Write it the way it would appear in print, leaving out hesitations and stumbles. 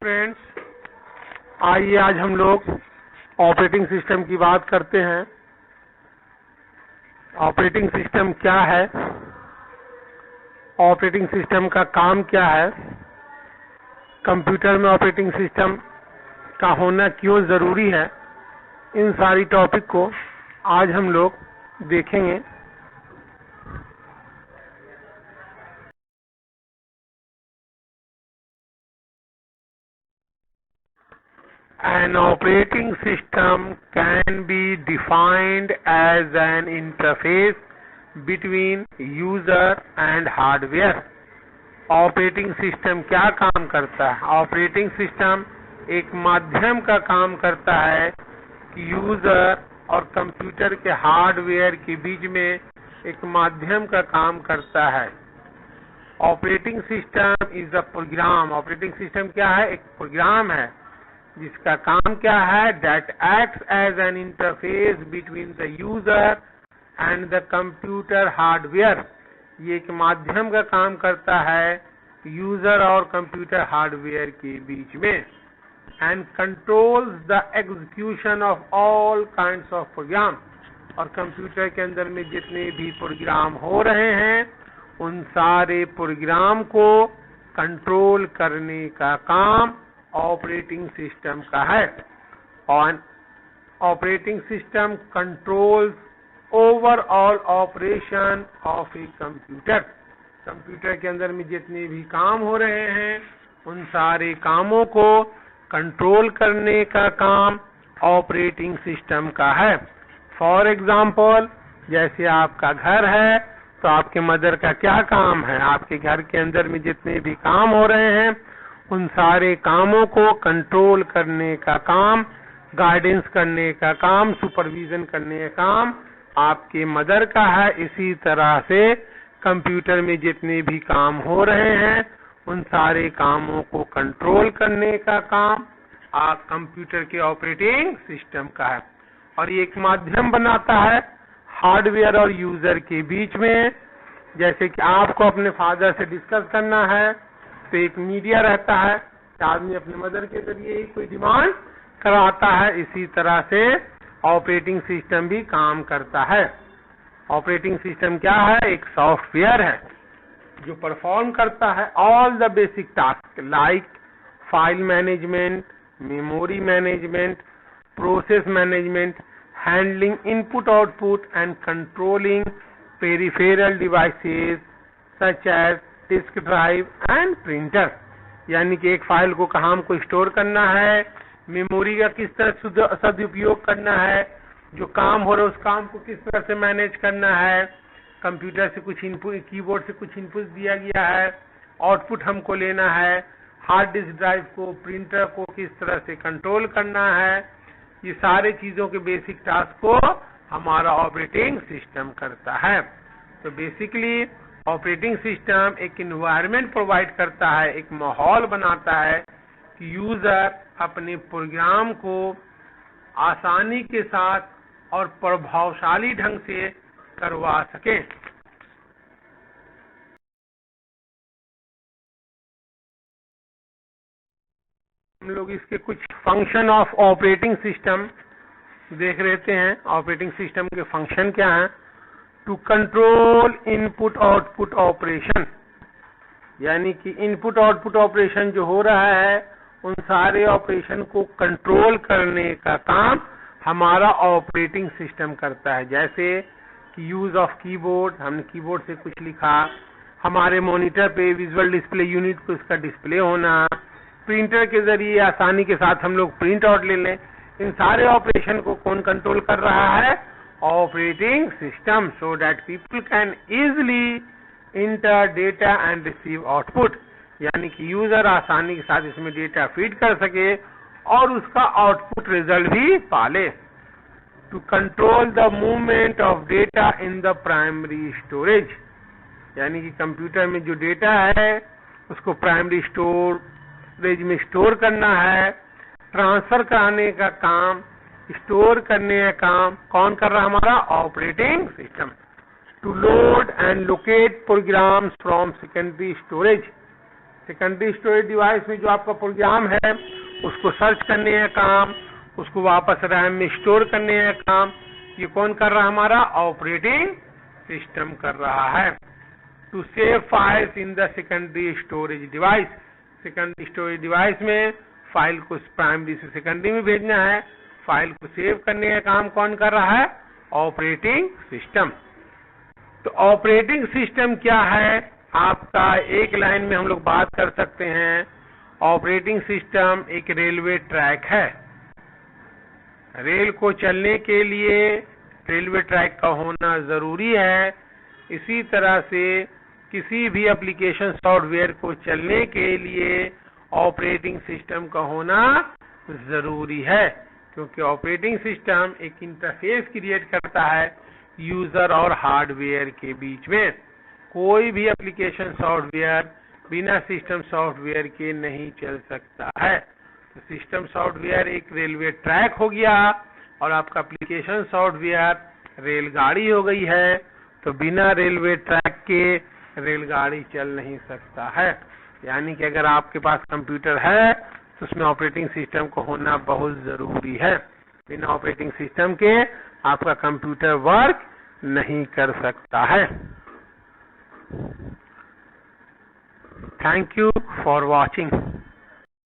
Friends, आइए आज हम लोग ऑपरेटिंग सिस्टम की बात करते हैं। ऑपरेटिंग सिस्टम क्या है, ऑपरेटिंग सिस्टम का काम क्या है, कंप्यूटर में ऑपरेटिंग सिस्टम का होना क्यों जरूरी है, इन सारी टॉपिक को आज हम लोग देखेंगे। An operating system can be defined as an interface between user and hardware. Operating system क्या काम करता है? ऑपरेटिंग सिस्टम एक माध्यम का काम करता है कि यूजर और कंप्यूटर के हार्डवेयर के बीच में एक माध्यम का काम करता है। Operating system is a program. Operating system क्या है? एक प्रोग्राम है जिसका काम क्या है? That acts as an interface between the user and the computer hardware. ये एक माध्यम का काम करता है यूजर और कंप्यूटर हार्डवेयर के बीच में। And controls the execution of all kinds of program. और कंप्यूटर के अंदर में जितने भी प्रोग्राम हो रहे हैं उन सारे प्रोग्राम को कंट्रोल करने का काम ऑपरेटिंग सिस्टम का है। और operating system controls overall operation of a computer. Computer के अंदर में जितने भी काम हो रहे हैं उन सारे कामों को कंट्रोल करने का काम ऑपरेटिंग सिस्टम का है। फॉर एग्जाम्पल, जैसे आपका घर है तो आपके मदर का क्या काम है? आपके घर के अंदर में जितने भी काम हो रहे हैं उन सारे कामों को कंट्रोल करने का काम, गाइडेंस करने का काम, सुपरविजन करने का काम आपके मदर का है। इसी तरह से कंप्यूटर में जितने भी काम हो रहे हैं उन सारे कामों को कंट्रोल करने का काम आप कंप्यूटर के ऑपरेटिंग सिस्टम का है। और ये एक माध्यम बनाता है हार्डवेयर और यूजर के बीच में। जैसे कि आपको अपने फादर से डिस्कस करना है तो एक मीडिया रहता है, आदमी अपने मदर के जरिए ही कोई डिमांड कराता है। इसी तरह से ऑपरेटिंग सिस्टम भी काम करता है। ऑपरेटिंग सिस्टम क्या है? एक सॉफ्टवेयर है जो परफॉर्म करता है all the basic task like file management, memory management, process management, handling input output and controlling peripheral devices such as disk drive and printer. यानी कि एक फाइल को कहाँ हमको स्टोर करना है, मेमोरी का किस तरह सदुपयोग करना है, जो काम हो रहा है उस काम को किस तरह से मैनेज करना है, कंप्यूटर से कुछ इनपुट, कीबोर्ड से कुछ इनपुट दिया गया है, आउटपुट हमको लेना है, हार्ड डिस्क ड्राइव को, प्रिंटर को किस तरह से कंट्रोल करना है। ये सारे चीजों के बेसिक टास्क को हमारा ऑपरेटिंग सिस्टम करता है। तो बेसिकली ऑपरेटिंग सिस्टम एक एनवायरनमेंट प्रोवाइड करता है, एक माहौल बनाता है कि यूजर अपने प्रोग्राम को आसानी के साथ और प्रभावशाली ढंग से करवा सके। हम लोग इसके कुछ फंक्शन ऑफ ऑपरेटिंग सिस्टम देख लेते हैं। ऑपरेटिंग सिस्टम के फंक्शन क्या हैं? To control input output operation, यानी कि इनपुट आउटपुट ऑपरेशन जो हो रहा है उन सारे ऑपरेशन को कंट्रोल करने का काम हमारा ऑपरेटिंग सिस्टम करता है। जैसे कि यूज ऑफ कीबोर्ड, हमने कीबोर्ड से कुछ लिखा, हमारे मॉनिटर पे विजुअल डिस्प्ले यूनिट को इसका डिस्प्ले होना, प्रिंटर के जरिए आसानी के साथ हम लोग प्रिंट आउट ले लें। इन सारे ऑपरेशन को कौन कंट्रोल कर रहा है? Operating system, so that people can easily inter data and receive output. यानी कि यूजर आसानी के साथ इसमें डेटा फीड कर सके और उसका आउटपुट रिजल्ट भी पाले। To control the movement of data in the primary storage, यानी कि कंप्यूटर में जो डेटा है उसको प्राइमरी स्टोरेज में स्टोर करना है। ट्रांसफर कराने का काम, स्टोर करने का काम कौन कर रहा है? हमारा operating system. To load and locate programs from secondary storage, secondary storage device में जो आपका प्रोग्राम है उसको सर्च करने का काम, उसको वापस रैम में स्टोर करने का काम, ये कौन कर रहा है? हमारा ऑपरेटिंग सिस्टम कर रहा है। To save files in the secondary storage device, secondary storage device में फाइल को प्राइमरी से सेकेंडरी में भेजना है, फाइल को सेव करने का काम कौन कर रहा है? Operating system. तो ऑपरेटिंग सिस्टम क्या है? आपका एक लाइन में हम लोग बात कर सकते हैं, ऑपरेटिंग सिस्टम एक रेलवे ट्रैक है। रेल को चलने के लिए रेलवे ट्रैक का होना जरूरी है। इसी तरह से किसी भी एप्लीकेशन सॉफ्टवेयर को चलने के लिए ऑपरेटिंग सिस्टम का होना जरूरी है, क्योंकि ऑपरेटिंग सिस्टम एक इंटरफेस क्रिएट करता है यूजर और हार्डवेयर के बीच में। कोई भी एप्लीकेशन सॉफ्टवेयर बिना सिस्टम सॉफ्टवेयर के नहीं चल सकता है। तो सिस्टम सॉफ्टवेयर एक रेलवे ट्रैक हो गया और आपका एप्लीकेशन सॉफ्टवेयर रेलगाड़ी हो गई है। तो बिना रेलवे ट्रैक के रेलगाड़ी चल नहीं सकता है। यानी कि अगर आपके पास कंप्यूटर है तो उसमें ऑपरेटिंग सिस्टम को होना बहुत जरूरी है। बिना ऑपरेटिंग सिस्टम के आपका कंप्यूटर वर्क नहीं कर सकता है। Thank you for watching.